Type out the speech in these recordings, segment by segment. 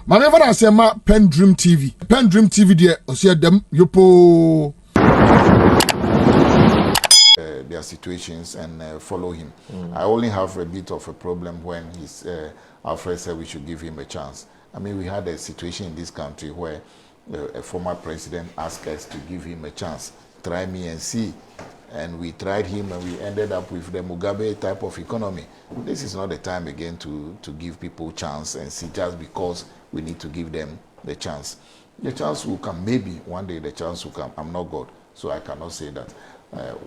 Manever I say ma PENDREAM TV. PENDREAM TV there, osia dem yopo. Their situations and follow him. I only have a bit of a problem when Alfred said we should give him a chance. I mean, we had a situation in this country where a former president asked us to give him a chance. Try me and see. And we tried him and we ended up with the Mugabe type of economy. This is not the time again to give people a chance and see just because we need to give them the chance. The chance will come. Maybe one day the chance will come. I'm not God, so I cannot say that.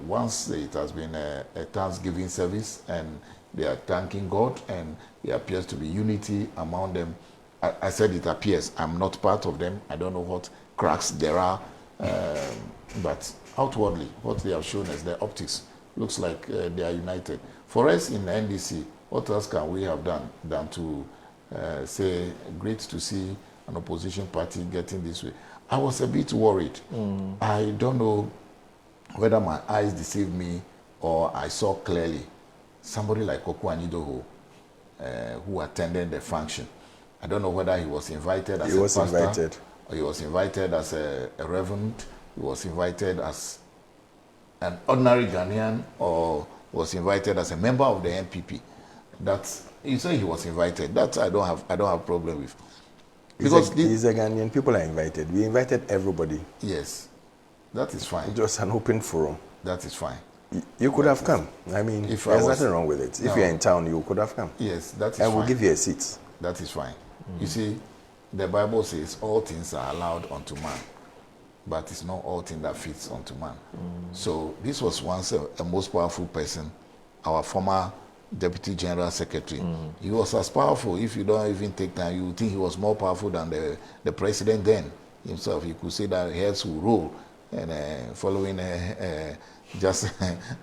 Once it has been a Thanksgiving service and they are thanking God and there appears to be unity among them. I said it appears. I'm not part of them. I don't know what cracks there are. But outwardly, what they have shown us, the optics, looks like they are united. For us in the NDC, what else can we have done than to say, great to see an opposition party getting this way? I was a bit worried. I don't know whether my eyes deceived me or I saw clearly somebody like Koku Anyidoho who attended the function. I don't know whether he was invited as a pastor, or he was invited as a reverend, he was invited as an ordinary Ghanaian, or was invited as a member of the NPP. That you say he was invited. That I don't have problem with. Because he's a Ghanaian. People are invited. We invited everybody. Yes, that is fine. Just an open forum. That is fine. You could have come. I mean, there's nothing wrong with it. If you're in town, you could have come. Yes, that is fine. And we'll give you a seat. That is fine. You see, the Bible says all things are allowed unto man, but it's not all things that fits unto man. So this was once a most powerful person, our former Deputy General Secretary. He was as powerful. If you don't even take time, you think he was more powerful than the president then himself. He could say that heads will roll, and following just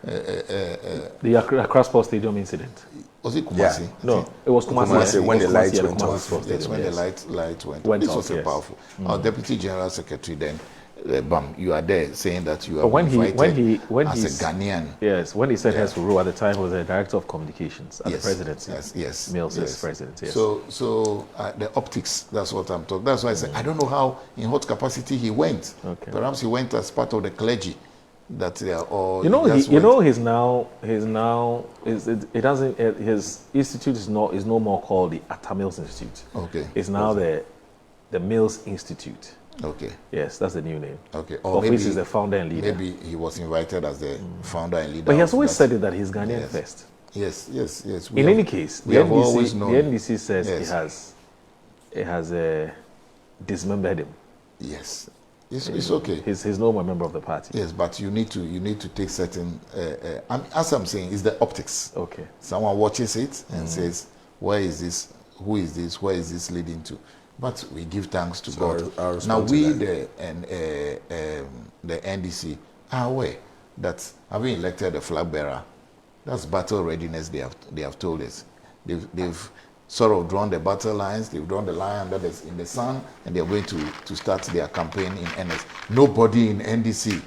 the Accra Sports Stadium incident. Was it Kumasi? Yeah. No, it was Kumasi. When the lights went off. Yes, when the light went off. This was a powerful. Our Deputy General Secretary then, you are there saying that you are invited as a Ghanaian. Yes, when he said heads will roll at the time, he was the Director of Communications at the Presidency. Yes. Mills is President, yes. So the optics, that's what I'm talking. That's why I said, I don't know how, in what capacity he went. Okay. Perhaps he went as part of the clergy. That they are all. His institute is no more called the Atta Mills Institute. Okay. It's now the Mills Institute. Okay. Yes, that's the new name. Okay. Or maybe he's the founder and leader. Maybe he was invited as the founder and leader. But he has always said it that he's Ghanaian first. Yes. In any case, the NDC says it has dismembered him. Yes. It's okay. He's no more member of the party. Yes, but you need to take certain. As I'm saying, it's the optics. Okay. Someone watches it and says, "Where is this? Who is this? Where is this leading to?" But we give thanks to God. Now we the NDC are aware that having elected the flag bearer, that's battle readiness. They have told us. They've sort of drawn the battle lines, they've drawn the line under in the sun, and they're going to start their campaign in earnest. Nobody in NDC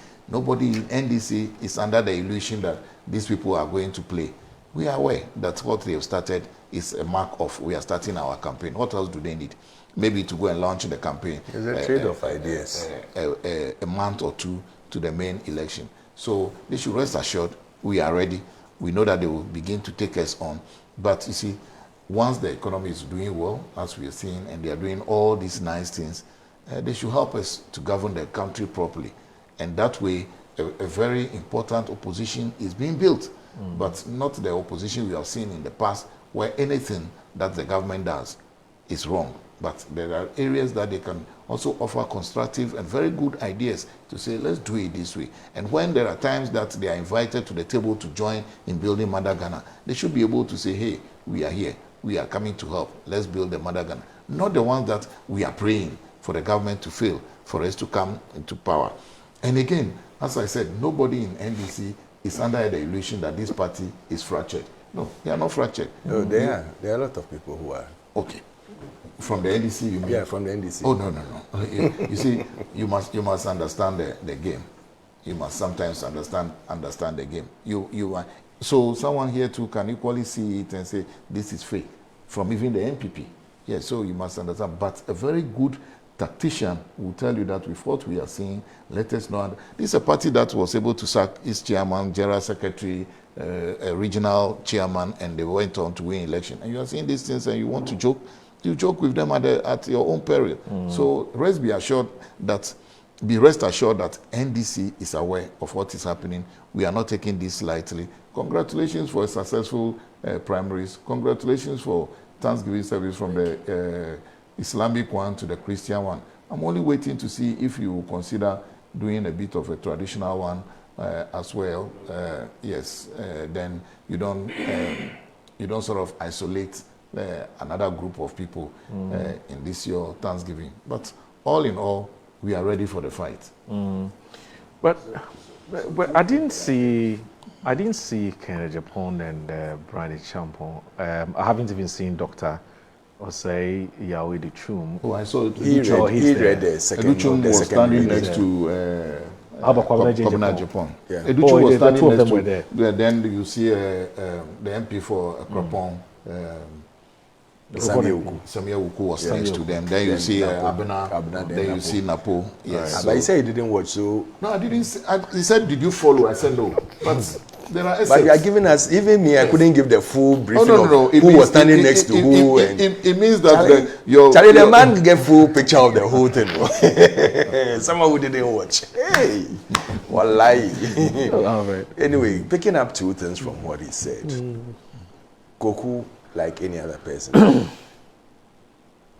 is under the illusion that these people are going to play. We are aware that what they have started is a mark of we are starting our campaign. What else do they need? Maybe to go and launch the campaign. There's a trade of ideas. A month or two to the main election. So they should rest assured we are ready. We know that they will begin to take us on. But you see, once the economy is doing well, as we are seeing, and they are doing all these nice things, they should help us to govern the country properly. And that way, a very important opposition is being built, but not the opposition we have seen in the past where anything that the government does is wrong. But there are areas that they can also offer constructive and very good ideas to say, let's do it this way. And when there are times that they are invited to the table to join in building Mother Ghana, they should be able to say, hey, we are here. We are coming to help. Let's build the Mother Ghana. Not the ones that we are praying for the government to fail, for us to come into power. And again, as I said, nobody in NDC is under the illusion that this party is fractured. No, they are not fractured. No, they are. There are a lot of people who are. Okay. From the NDC, you mean? Yeah, from the NDC. Oh, no. You see, you must understand the game. You must sometimes understand the game. So someone here too can equally see it and say, this is fake. From even the NPP. Yes, so you must understand. But a very good tactician will tell you that with what we are seeing, let us know. This is a party that was able to sack its chairman, general secretary, a regional chairman, and they went on to win election. And you are seeing these things and you want to joke, you joke with them at your own peril. So be rest assured that NDC is aware of what is happening. We are not taking this lightly. Congratulations for a successful primaries. Congratulations for Thanksgiving service from the Islamic one to the Christian one. I'm only waiting to see if you consider doing a bit of a traditional one as well. Yes, then you don't sort of isolate another group of people in this your Thanksgiving. But all in all, we are ready for the fight. But I didn't see Kennedy Japan and Brandy Champon. I haven't even seen Dr. Osei Yahweh the Chum. Oh, I saw it. He read the second. Educhum was standing next to Kwabena Japan. Yeah. Educhum was standing the two of next them to. were there. Then you see the MP for Kropong. Samia Uku was next to them. Then you see Abena. Then you see Napo. Yes. But he said he didn't watch, so. No, I didn't. He said, "Did you follow?" I said, "No." But there are. But you are giving us. Even me, I couldn't give the full briefing of who was standing next to who. It means that the man get full picture of the whole thing. Someone who didn't watch. Hey, wallahi. All right. Anyway, picking up two things from what he said. Koku, like any other person,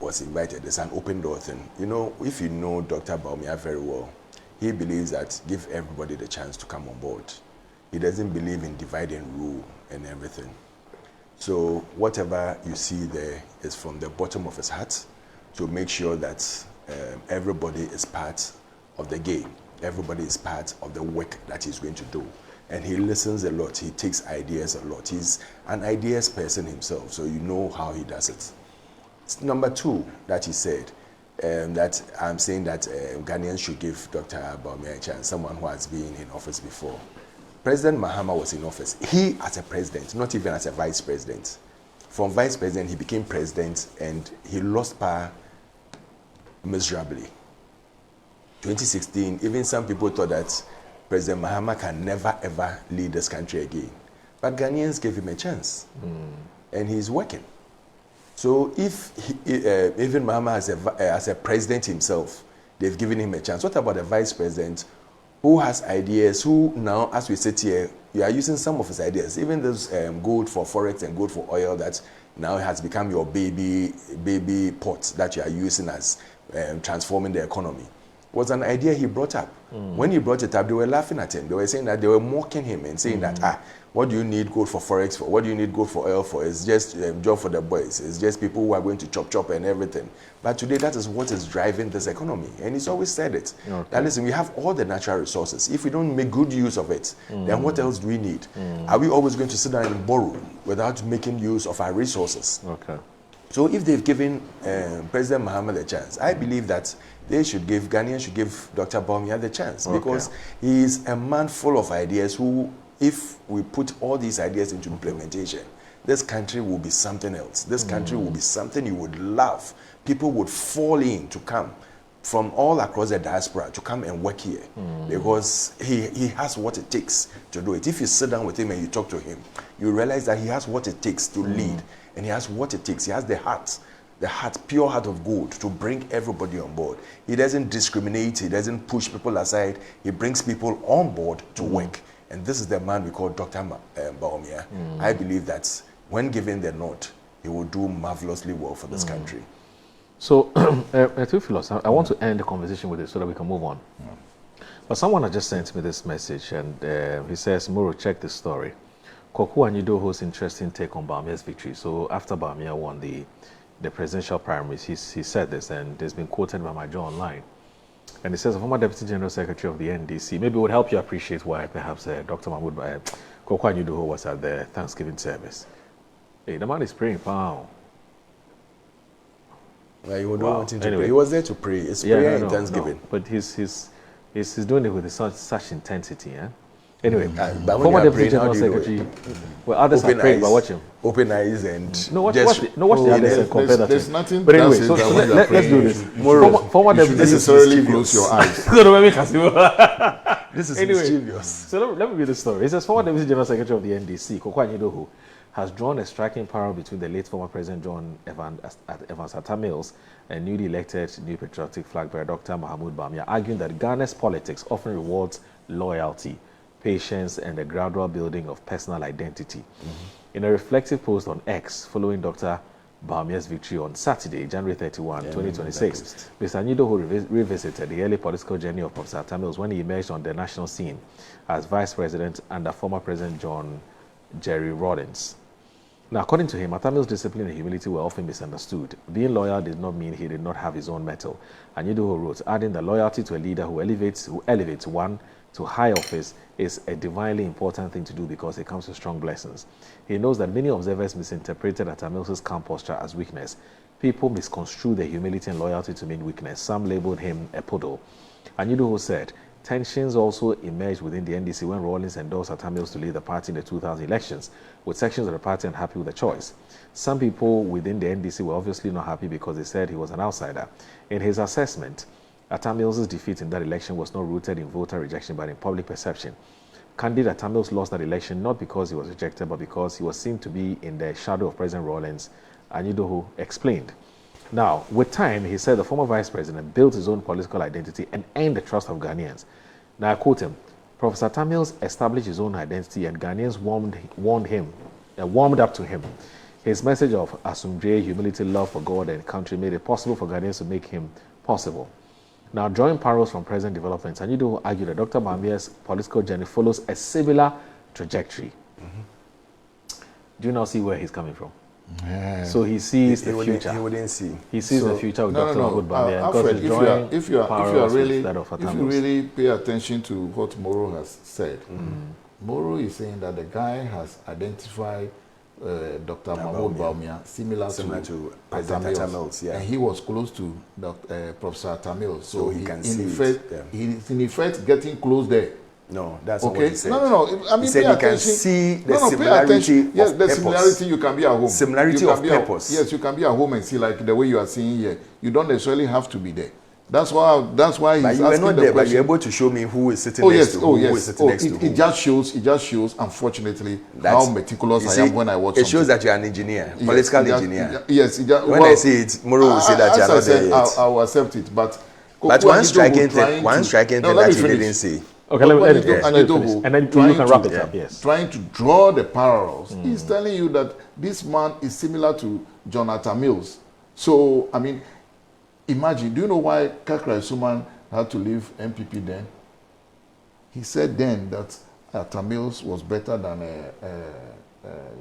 was invited. It's an open door thing. You know, if you know Dr. Bawumia very well, he believes that give everybody the chance to come on board. He doesn't believe in divide and rule and everything. So whatever you see there is from the bottom of his heart to make sure that everybody is part of the game. Everybody is part of the work that he's going to do. And he listens a lot. He takes ideas a lot. He's an ideas person himself, so you know how he does it. Number two, that he said, that I'm saying that Ghanaians should give Dr. Bawumia a chance, someone who has been in office before. President Mahama was in office. He as a president, not even as a vice president. From vice president, he became president, and he lost power miserably. 2016, even some people thought that President Mahama can never ever lead this country again. But Ghanaians gave him a chance. And he's working. So if even Mahama as a president himself, they've given him a chance. What about the vice president who has ideas, who now, as we sit here, you are using some of his ideas, even this gold for forex and gold for oil that now has become your baby pot that you are using as transforming the economy. Was an idea he brought up. When he brought it up, they were laughing at him. They were saying that they were mocking him and saying that, what do you need gold for forex for? What do you need gold for oil for? It's just job for the boys. It's just people who are going to chop and everything. But today, that is what is driving this economy. And he's always said it. Okay. That listen, we have all the natural resources. If we don't make good use of it, then what else do we need? Are we always going to sit down and borrow without making use of our resources? Okay. So if they've given President Mahama a chance, I believe that Ghanaians should give Dr. Bawumia the chance, because he is a man full of ideas who, if we put all these ideas into implementation, this country will be something else. This country will be something you would love. People would fall in to come from all across the diaspora to come and work here, because he has what it takes to do it. If you sit down with him and you talk to him, you realize that he has what it takes to lead, and he has what it takes. He has the heart, pure heart of gold to bring everybody on board. He doesn't discriminate. He doesn't push people aside. He brings people on board to work. And this is the man we call Dr. Bawumia. I believe that when given the nod, he will do marvelously well for this country. So, Theophilus, I want to end the conversation with this so that we can move on. But someone has just sent me this message, and he says, Muro, check this story. Koku Anyidoho's interesting take on Bawumia's victory. So after Bawumia won the presidential primaries, he said this, and it's been quoted by my Joe online. And he says, a former Deputy General Secretary of the NDC, maybe it would help you appreciate why perhaps Dr. Mahmoud Koku Anyidoho was at the Thanksgiving service. Hey, the man is praying, pow. Well, you don't want him to pray. He was there to pray. It's prayer and Thanksgiving. No. But he's doing it with such intensity. Anyway, but when former you are Deputy praying, how General do you do Secretary. Well, others are praying, but watch him. Open eyes and No, watch just the others and compare that. There's nothing. But anyway, that so, says so that when let's you are do praying, this. you Former should Deputy. necessarily close your eyes. No, let me cast you. this is Anyway, mischievous. so let me read the story. It says, former Deputy General Secretary of the NDC, Koku Anyidoho, has drawn a striking parallel between the late former President John Evans Atta Mills and newly elected New Patriotic Flag bearer Dr. Mahmoud Bawumia, arguing that Ghana's politics often rewards loyalty, patience, and the gradual building of personal identity. In a reflective post on X following Dr. Bawumia's victory on Saturday, January 31, 2026, Mr. Anyidoho revisited the early political journey of Professor Atta Mills when he emerged on the national scene as Vice President under former President John Jerry Rawlings. Now, according to him, Atta Mills' discipline and humility were often misunderstood. Being loyal did not mean he did not have his own mettle. Anyidoho wrote, adding that loyalty to a leader who elevates one to high office is a divinely important thing to do because it comes with strong blessings. He knows that many observers misinterpreted Atta Mills' calm posture as weakness. People misconstrued the humility and loyalty to mean weakness. Some labeled him a poodle. Anyidoho said, tensions also emerged within the NDC when Rawlings endorsed Atta Mills to lead the party in the 2000 elections, with sections of the party unhappy with the choice. Some people within the NDC were obviously not happy because they said he was an outsider. In his assessment, Atta Mills' defeat in that election was not rooted in voter rejection but in public perception. Candidate Atta Mills lost that election not because he was rejected but because he was seen to be in the shadow of President Rawlings, Anyidoho explained. Now, with time, he said the former vice president built his own political identity and earned the trust of Ghanaians. Now, I quote him, Professor Atta Mills established his own identity and Ghanaians warmed up to him. His message of asumdre, humility, love for God and country made it possible for Ghanaians to make him possible. Now, drawing parallels from present developments, Anyidoho argued that Dr. Bawumia's political journey follows a similar trajectory. Do you now see where he's coming from? Yeah. So he sees the future. He wouldn't see. He sees the future with Dr. Mahmoud Bawumia. Alfred, if you really pay attention to what Moro has said, Moro is saying that the guy has identified Dr. Mahmoud Bawumia similar to Atta Mills, yeah. and he was close to Professor Atta Mills, so he can in see effect, he's in effect getting close there. No, that's okay. not what he said. No. I mean, he said you can see the similarity. Yes, of the purpose. Similarity. You can be at home. Similarity of purpose. Yes, you can be at home and see like the way you are seeing here. You don't necessarily have to be there. That's why he's but you asking not the there, question. But you're able to show me who is sitting next to who is sitting next to who. It just shows, unfortunately, how meticulous I am when I watch it shows that you're an engineer, yes, political engineer. Yes. When I see it, Moro will say that you're not there yet. I will accept it, but one striking thing that you didn't see. Okay, let me finish. And then you can wrap it up, yes. Trying to draw the parallels. He's telling you that this man is similar to John Atta Mills. So, I mean, imagine, do you know why Kakra Suman had to leave MPP then? He said then that Atta Mills was better than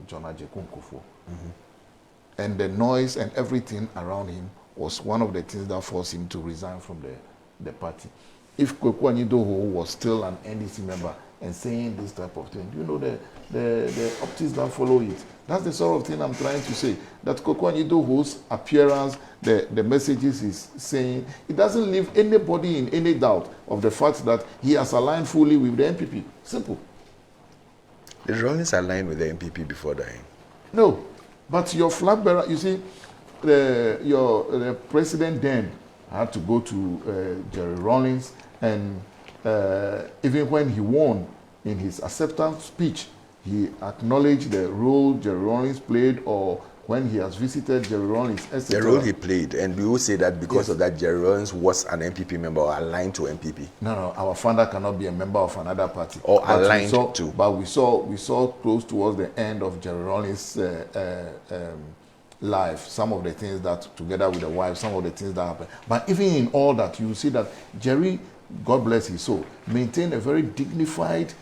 John Ajekun Kufuor. And the noise and everything around him was one of the things that forced him to resign from the party. If Koku Anyidoho was still an NDC member and saying this type of thing, you know the optics that follow it. That's the sort of thing I'm trying to say. That Koku Anyidoho's appearance, the messages he's saying, it doesn't leave anybody in any doubt of the fact that he has aligned fully with the MPP. Simple. Did Rawlings align with the MPP before dying? No, but your flag bearer, you see, the president then had to go to Jerry Rawlings, and even when he won in his acceptance speech, he acknowledged the role Jerry Rawlings played, or when he has visited Jerry Rawlings, etc. The role he played, and we will say that because of that, Jerry Rawlings was an MPP member or aligned to MPP. No, our founder cannot be a member of another party. Or aligned to. But we saw close towards the end of Jerry Rawlings' life, some of the things that, together with the wife, some of the things that happened. But even in all that, you see that Jerry, God bless his soul, maintained a very dignified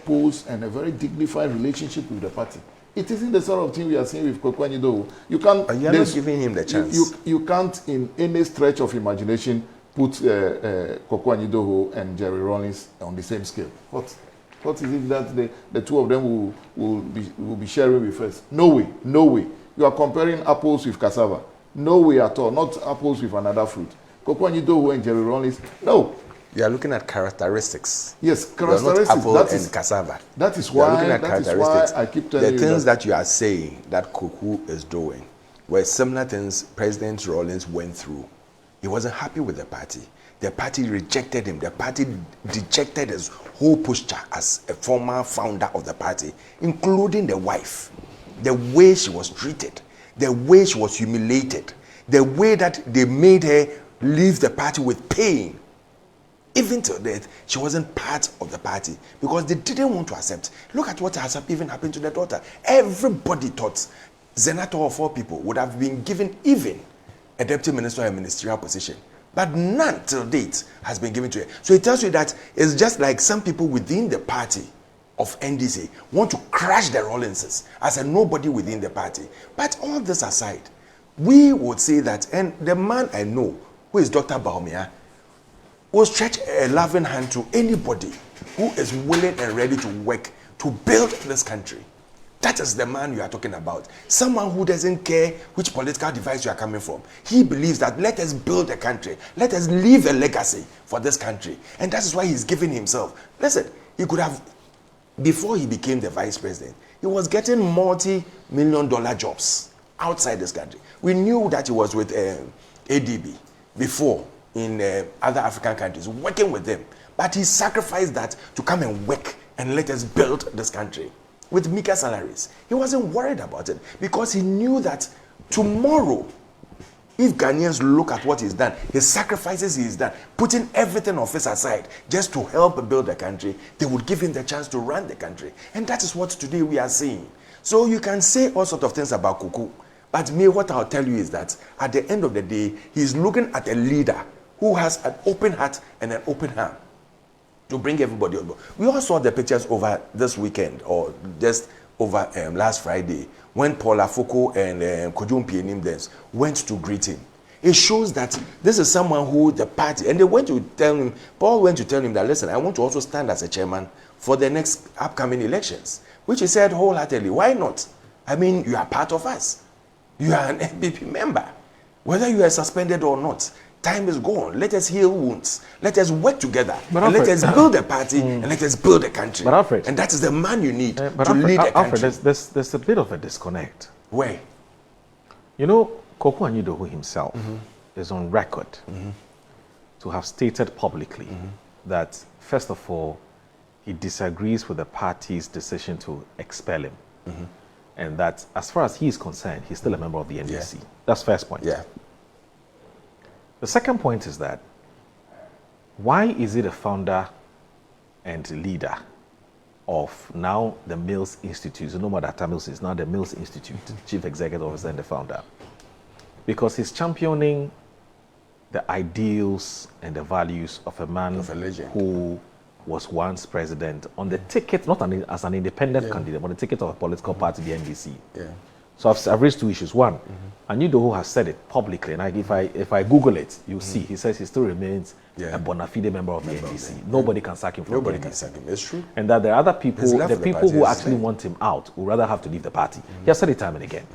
pose and a very dignified relationship with the party. It isn't the sort of thing we are seeing with Koku Anyidoho. You can't. But you are not giving him the chance. You can't, in any stretch of imagination, put Koku Anyidoho and Jerry Rawlings on the same scale. What is it that the two of them will be sharing with us? No way. You are comparing apples with cassava. No way at all. Not apples with another fruit. Koku Anyidoho and Jerry Rawlings. No. You are looking at characteristics. Yes, You are not characteristics. apple and cassava. That is You are why. looking at That is characteristics. why I keep telling you the things that that you are saying that Koku is doing were similar things President Rawlings went through. He wasn't happy with the party. The party rejected him. The party dejected his whole posture as a former founder of the party, including the wife. The way she was treated, the way she was humiliated, the way that they made her leave the party with pain. Even till death, she wasn't part of the party because they didn't want to accept. Look at what has even happened to the daughter. Everybody thought Senator of all people would have been given even a deputy minister or a ministerial position. But none till date has been given to her. So it tells you that it's just like some people within the party of NDC want to crash the Rawlingses as a nobody within the party. But all this aside, we would say that, and the man I know, who is Dr. Baumia, will stretch a loving hand to anybody who is willing and ready to work to build this country. That is the man you are talking about. Someone who doesn't care which political device you are coming from. He believes that let us build a country. Let us leave a legacy for this country. And that is why he's giving himself. Listen, he could have, before he became the vice president, he was getting multi-million-dollar jobs outside this country. We knew that he was with ADB before in other African countries, working with them. But he sacrificed that to come and work and let us build this country with meager salaries. He wasn't worried about it because he knew that tomorrow, if Ghanaians look at what he's done, his sacrifices he's done, putting everything of his aside just to help build the country, they would give him the chance to run the country. And that is what today we are seeing. So you can say all sorts of things about Koku, but me, what I'll tell you is that at the end of the day, he's looking at a leader who has an open heart and an open hand to bring everybody on board. We all saw the pictures over this weekend or just over last Friday when Paul Afoko and Kojun Pienim went to greet him. It shows that this is someone who the party, and they went to tell him, Paul went to tell him that, listen, I want to also stand as a chairman for the next upcoming elections, which he said wholeheartedly, why not? I mean, you are part of us. You are an MPP member. Whether you are suspended or not, time is gone. Let us heal wounds. Let us work together. But and Alfred, let us build a party and let us build a country. But Alfred, and that is the man you need to Alfred, lead a country. Alfred, there's a bit of a disconnect. Where? You know, Koku Anyidoho himself is on record to have stated publicly that, first of all, he disagrees with the party's decision to expel him. And that, as far as he is concerned, he's still a member of the NDC. Yeah. That's first point. Yeah. The second point is that, why is it a founder and leader of now the Mills Institute? So no more that Mills is now the Mills Institute, chief executive officer and the founder. Because he's championing the ideals and the values of a man Of a legend. who was once president on the ticket, not as an independent candidate, but the ticket of a political party, the NDC. Yeah. So I've raised two issues. One, Anyidoho has said it publicly, and if I Google it, you'll see he says he still remains a bona fide member of the NDC. Nobody can sack him from Nobody the can NDC. sack him. It's true. And that there are other people, He's left the the people party, who as actually said. want him out would rather have to leave the party. He has said it time and again.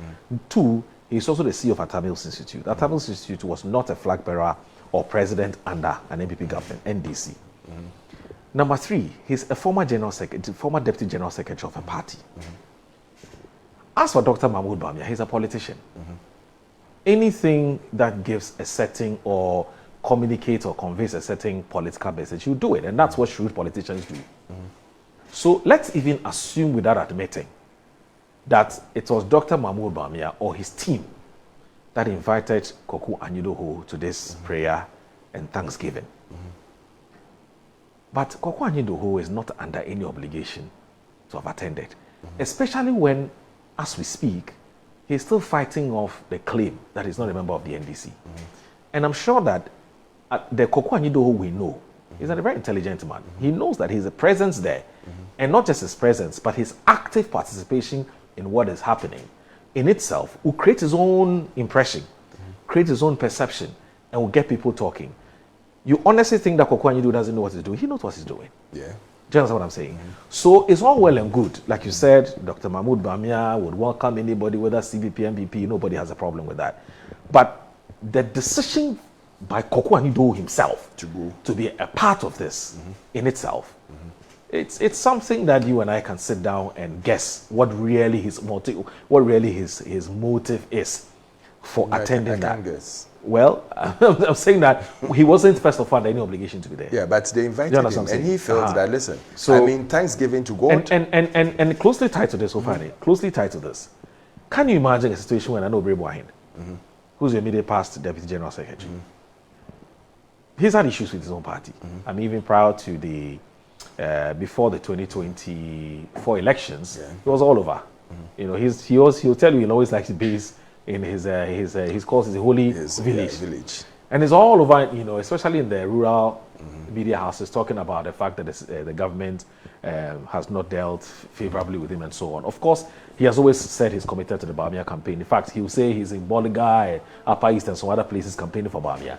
Two, he's also the CEO of Atamils Institute. Atamils Institute was not a flag bearer or president under an MPP government, NDC. Number three, he's a former deputy general secretary of a party. As for Dr. Mahmoud Bawumia, he's a politician. Anything that gives a setting or communicates or conveys a certain political message, you do it. And that's what shrewd politicians do. So let's even assume, without admitting, that it was Dr. Mahmoud Bawumia or his team that invited Koku Anyidoho to this prayer and thanksgiving. But Koku Anyidoho is not under any obligation to have attended, especially when, as we speak, he's still fighting off the claim that he's not a member of the NDC. And I'm sure that the Koku Anyidoho we know is a very intelligent man. He knows that his presence there, and not just his presence, but his active participation in what is happening in itself will create his own impression, create his own perception, and will get people talking. You honestly think that Koku Anyidoho doesn't know what he's doing? He knows what he's doing. Yeah. Do you understand what I'm saying? So it's all well and good. Like you said, Dr. Mahmoud Bawumia would welcome anybody, whether CVP, MPP, nobody has a problem with that. But the decision by Koku Anyidoho himself to be a part of this in itself. It's something that you and I can sit down and guess what really his motive is for attending that. Guess. Well, I'm saying that he wasn't first of all under any obligation to be there. Yeah, but they invited him, and he felt that, listen, so, I mean, thanksgiving to God. And closely tied to this, closely tied to this, can you imagine a situation when I know Wahin, who's your immediate past Deputy General Secretary? He's had issues with his own party. I mean, even prior to the before the 2024 elections, he was all over. You know, he'll tell you he'll always like to base in his calls his holy village. And it's all over, you know, especially in the rural media houses, talking about the fact that the government has not dealt favorably with him and so on. Of course, he has always said he's committed to the Bamia campaign. In fact, he will say he's in Bolga, Upper East, and some other places campaigning for Bamia.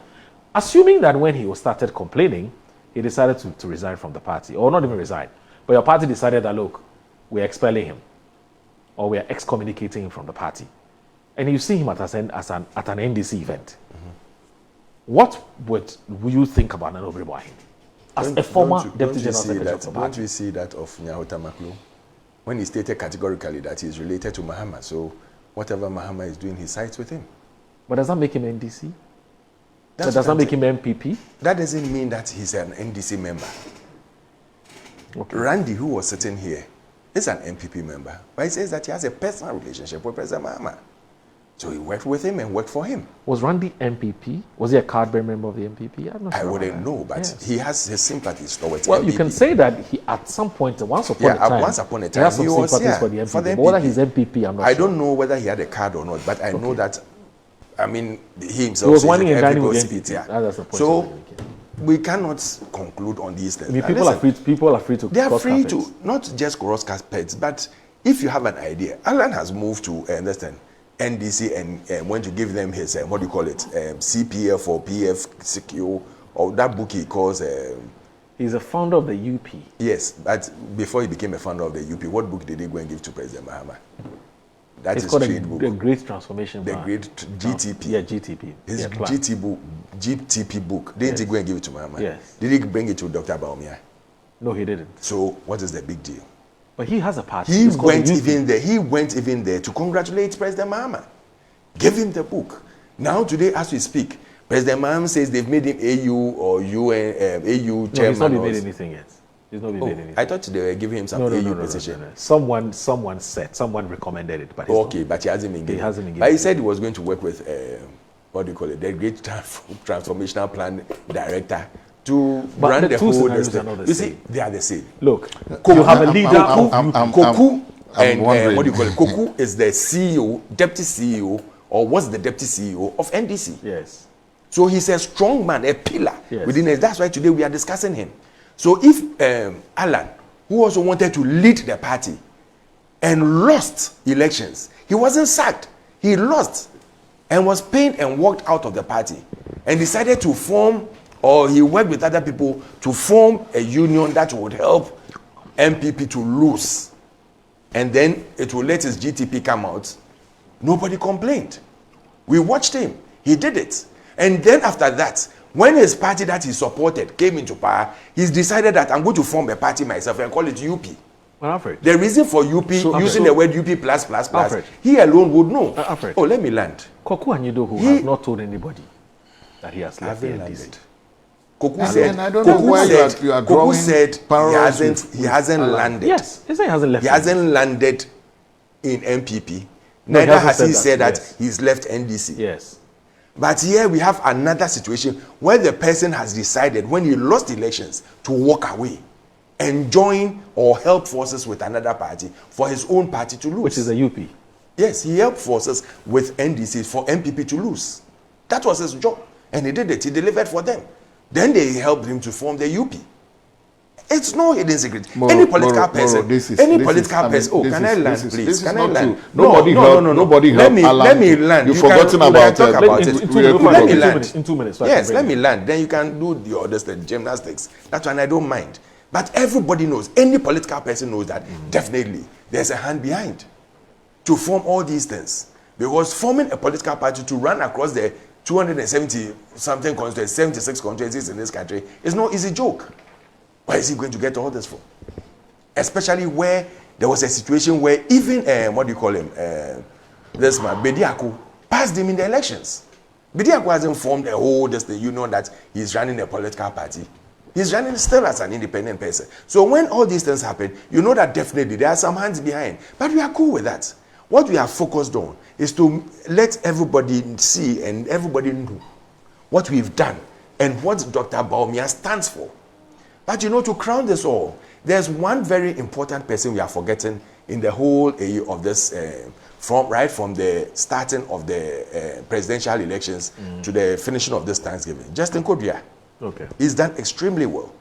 Assuming that when he started complaining, he decided to resign from the party, or not even resign, but your party decided that, look, we're expelling him, or we're excommunicating him from the party. And you see him at an NDC event. What would you think about Nanobre Wahin as a former Deputy General Secretary of the party? Don't we see that of Nyahota Maklo? When he stated categorically that he is related to Mahama, so whatever Mahama is doing, he sides with him. But does that make him NDC? That does not make him MPP? That doesn't mean that he's an NDC member. Okay. Randy, who was sitting here, is an MPP member, but he says that he has a personal relationship with President Mahama. So he worked with him and worked for him. Was Randy MPP? Was he a card-bearing member of the MPP? I'm not sure. I wouldn't know, but he has his sympathies towards well, MPP. You can say that he, at some point, once upon a time, he has some sympathies for the MPP. But whether he's MPP, I'm not sure. I don't know whether he had a card or not, but I know that, I mean, he himself he was wanting and dining with the MPP. Yeah. That's the point. So we cannot conclude on these things. I mean, people are free to they are free to not just cross carpets, but if you have an idea, Alan has moved to understand NDC and went to give them his what do you call it, CPF or PF or that book he calls. He's a founder of the UP. Yes, but before he became a founder of the UP, what book did he go and give to President Mahama? That it's is called trade book. The Great Transformation. The Great GTP. Yeah, GTP. His GTP book. Didn't he go and give it to Mahama? Yes. Did he bring it to Dr. Baumia? No, he didn't. So what is the big deal? But he has a party. He went even there to congratulate President Mahama. Give him the book. Now today, as we speak, President Mahama says they've made him AU or UN, AU chairman. No, he's not been made anything yet. He's not been made anything. I thought they were giving him some AU position. No. Someone recommended it, but okay, but he hasn't been given. He hasn't been given. But he said he was going to work with what do you call it, the Great Transformational Plan Director to run the whole thing. You see, they are the same. Look, you have a leader Koku and what do you call it? Koku is the CEO, deputy CEO, or was the deputy CEO of NDC. Yes. So he's a strong man, a pillar within it. That's why today we are discussing him. So if Alan, who also wanted to lead the party and lost elections, he wasn't sacked. He lost and was pained and walked out of the party and decided to form, or he worked with other people to form a union that would help MPP to lose. And then it will let his GTP come out. Nobody complained. We watched him. He did it. And then after that, when his party that he supported came into power, he's decided that I'm going to form a party myself and call it UP. Well, Alfred. The reason for UP, using the word UP plus, Alfred, he alone would know. Alfred. Oh, let me land. Koku Anyidoho has not told anybody that he has left the NDC. Koku said, I don't know why you are drawing he hasn't landed. Yes, he said he hasn't left. He hasn't landed in MPP. Neither has he said that he's left NDC. Yes. But here we have another situation where the person has decided when he lost elections to walk away and join or help forces with another party for his own party to lose. Which is the UP. Yes, he helped forces with NDC for MPP to lose. That was his job. And he did it. He delivered for them. Then they helped him to form the UP. It's no hidden secret. Any political person. Oh, can I land, please? Can I land? Nobody helped Alan. Let me land. You've forgotten about it. Let me land. In 2 minutes. Yes, let me land. Then you can do the gymnastics. That's one I don't mind. But everybody knows, any political person knows that definitely there's a hand behind to form all these things. Because forming a political party to run across the 270 something constituencies, 76 constituencies in this country. It's no easy joke. Where is he going to get all this from? Especially where there was a situation where even, what do you call him? This man, Bediako, passed him in the elections. Bediako hasn't formed a whole, that he's running a political party. He's running still as an independent person. So when all these things happen, you know that definitely there are some hands behind. But we are cool with that. What we are focused on is to let everybody see and everybody know what we've done and what Dr. Bawumia stands for. But to crown this all, there's one very important person we are forgetting in the whole of this, from the starting of the presidential elections to the finishing of this Thanksgiving. Justin Kodua. Okay. He's done extremely well.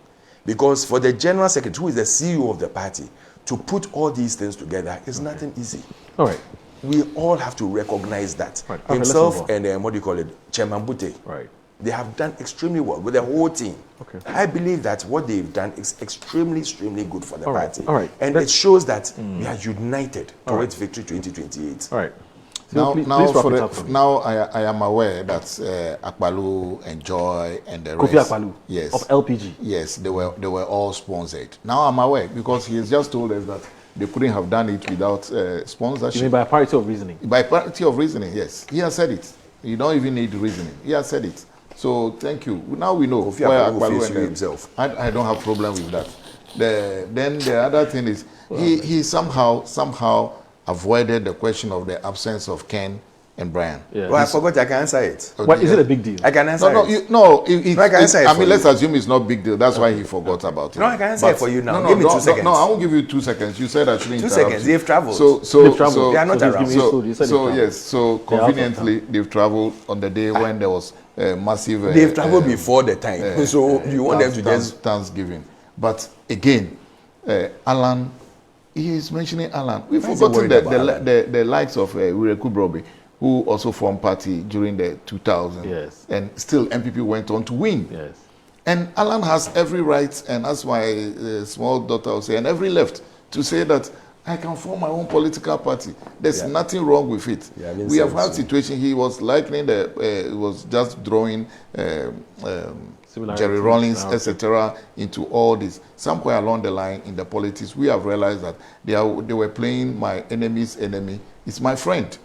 Because for the general secretary, who is the CEO of the party, to put all these things together is nothing easy. All right. We all have to recognize that. Right. Okay, himself and Chairman Bute, right, they have done extremely well with the whole team. Okay. I believe that what they've done is extremely, extremely good for the party. All right. And it shows that we are united towards victory 2028. All right. So please now, wrap it up for me. I am aware that Akbalu and Joy and the Kofi rest, Akbalu, yes, of LPG. Yes, they were all sponsored. Now I'm aware because he has just told us that they couldn't have done it without sponsorship. You mean by parity of reasoning? By parity of reasoning, yes. He has said it. You don't even need reasoning. He has said it. So thank you. Now we know Kofi where Akbalu Akbalu himself. I don't have problem with that. Then the other thing is he somehow avoided the question of the absence of Ken and Brian. Yeah. Well, I forgot I can answer it. What is it a big deal? I can answer it. Let's assume it's not big deal. That's why he forgot about it. No, I can answer it for you now. No, Give me 2 seconds. No, I won't give you 2 seconds. You said I shouldn't 2 seconds. They've traveled. They've traveled. They are not around. So conveniently they've traveled on the day when there was a massive. They've traveled before the time. So you want them to just Thanksgiving. But again, Alan. He is mentioning Alan. We've forgotten the likes of Wireku Brobe, who also formed party during the 2000s. Yes. And still MPP went on to win. Yes. And Alan has every right, and as my small daughter will say, and every left to say that I can form my own political party. There's nothing wrong with it. We have had situation. He was likening he was just drawing Jerry Rawlings, etc., into all this. Somewhere along the line in the politics, we have realized that they were playing my enemy's enemy. It's my friend.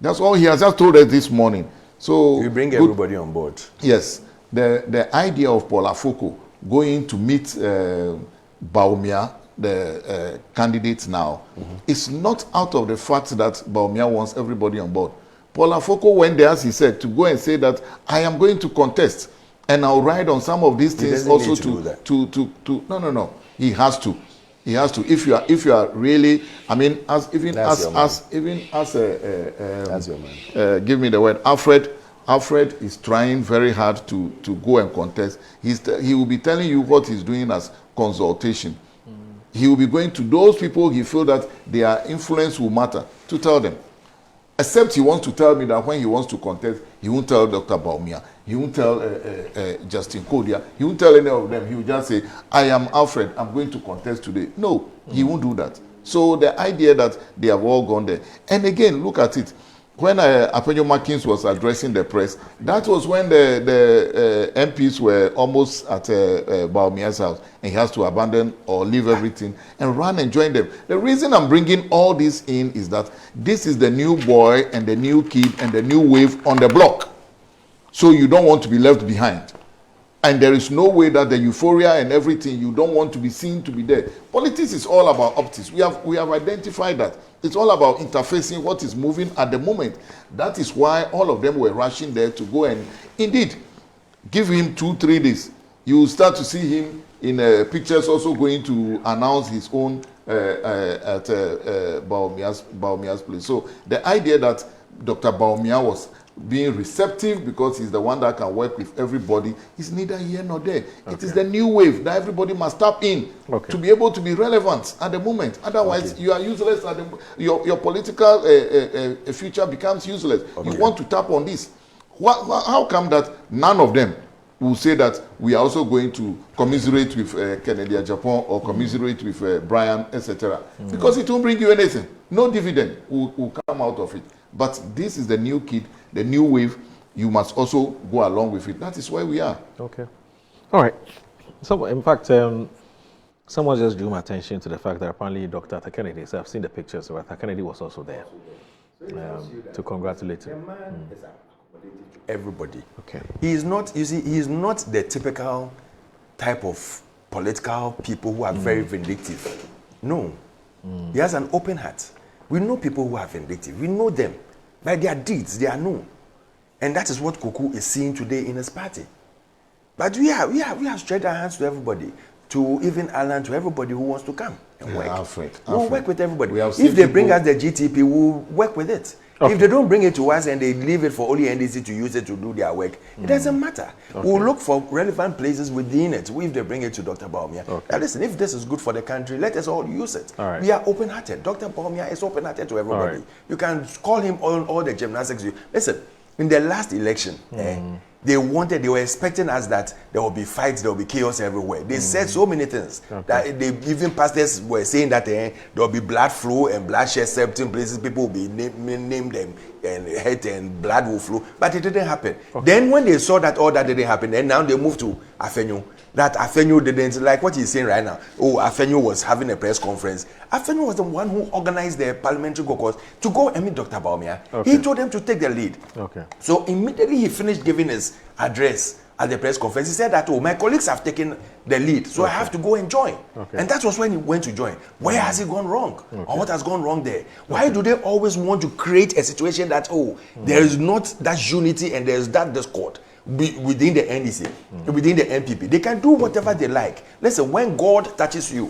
That's all he has just told us this morning. So we bring everybody on board. Yes, the idea of Paul Afoko going to meet Bawumia, the candidate now, is not out of the fact that Bawumia wants everybody on board. Paul Afoko went there, as he said, to go and say that I am going to contest. And I'll ride on some of these things also to no. He has to. He has to. If you are really, I mean, as even That's as your man. Give me the word. Alfred is trying very hard to go and contest. He will be telling you what he's doing as consultation. He will be going to those people he feels that their influence will matter to tell them. Except he wants to tell me that when he wants to contest, he won't tell Dr. Bawumia, he won't tell Justin Kodua, he won't tell any of them. He will just say, I am Alfred, I'm going to contest today. No, he won't do that. So the idea that they have all gone there. And again, look at it. When Apenyo Markins was addressing the press, that was when the MPs were almost at Bawumia's house, and he has to abandon or leave everything and run and join them. The reason I'm bringing all this in is that this is the new boy and the new kid and the new wave on the block. So you don't want to be left behind. And there is no way that the euphoria and everything, you don't want to be seen to be there. Politics is all about optics. We have identified that. It's all about interfacing what is moving at the moment. That is why all of them were rushing there to go and, indeed, give him 2-3 days. You will start to see him in pictures also going to announce his own at Bawumia's place. So the idea that Dr. Bawumia was being receptive because he's the one that can work with everybody is neither here nor there. Okay. It is the new wave that everybody must tap in to be able to be relevant at the moment. Otherwise, you are useless. Your political future becomes useless. You want to tap on this. How come that none of them will say that we are also going to commiserate with Kennedy Japan or commiserate with Brian, etc.? Because it won't bring you anything. No dividend will come out of it. But this is the new kid, the new wave, you must also go along with it. That is where we are. Okay. All right. So, in fact, someone just drew my attention to the fact that apparently Dr. Kennedy, so I've seen the pictures, so Dr. Kennedy was also there to congratulate him. Everybody. Okay. He is not, you see, he is not the typical type of political people who are very vindictive. No. He has an open heart. We know people who are vindictive. We know them. By their deeds, they are known. And that is what Koku is seeing today in his party. But we have stretched our hands to everybody, to even Alan, to everybody who wants to come and work. Alfred. We'll work with everybody. If they bring us the GTP, we'll work with it. Okay. If they don't bring it to us and they leave it for only NDC to use it to do their work, it doesn't matter. Okay. We'll look for relevant places within it. If they bring it to Dr. Baumia, now listen, if this is good for the country, let us all use it. All right. We are open-hearted. Dr. Baumia is open-hearted to everybody. Right. You can call him on all the gymnastics. Listen, in the last election, they were expecting us that there will be fights, there will be chaos everywhere. They said so many things that even pastors were saying that there will be blood flow and bloodshed. Certain places people will be named them and hurt and blood will flow, but it didn't happen. Okay. Then when they saw that all that didn't happen, then now they moved to Afenyo. That Afenyo didn't, like what he's saying right now. Oh, Afenyo was having a press conference. Afenyo was the one who organized the parliamentary caucus to go and meet Dr. Baumia. Okay. He told them to take the lead. Okay. So immediately he finished giving his address at the press conference. He said that, oh, my colleagues have taken the lead, so I have to go and join. Okay. And that was when he went to join. Where has he gone wrong? Or what has gone wrong there? Why do they always want to create a situation that, there is not that unity and there is that discord within the NDC, within the NPP? They can do whatever they like. Listen, when God touches you,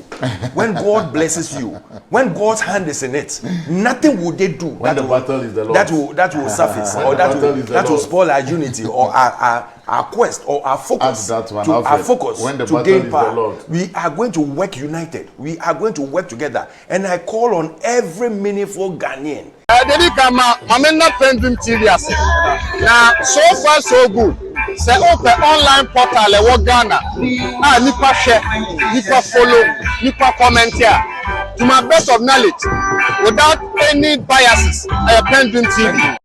when God blesses you, when God's hand is in it, nothing will they do when the battle is the Lord. that will surface or that will spoil our unity or our quest or our focus to gain power. We are going to work united. We are going to work together. And I call on every meaningful Ghanaian. I'm not PENDREAM TV. Now, so far so good. Say open online portal e Ghana. Nipa share, nipa follow, nipa comment here. To my best of knowledge, without any biases, PENDREAM TV.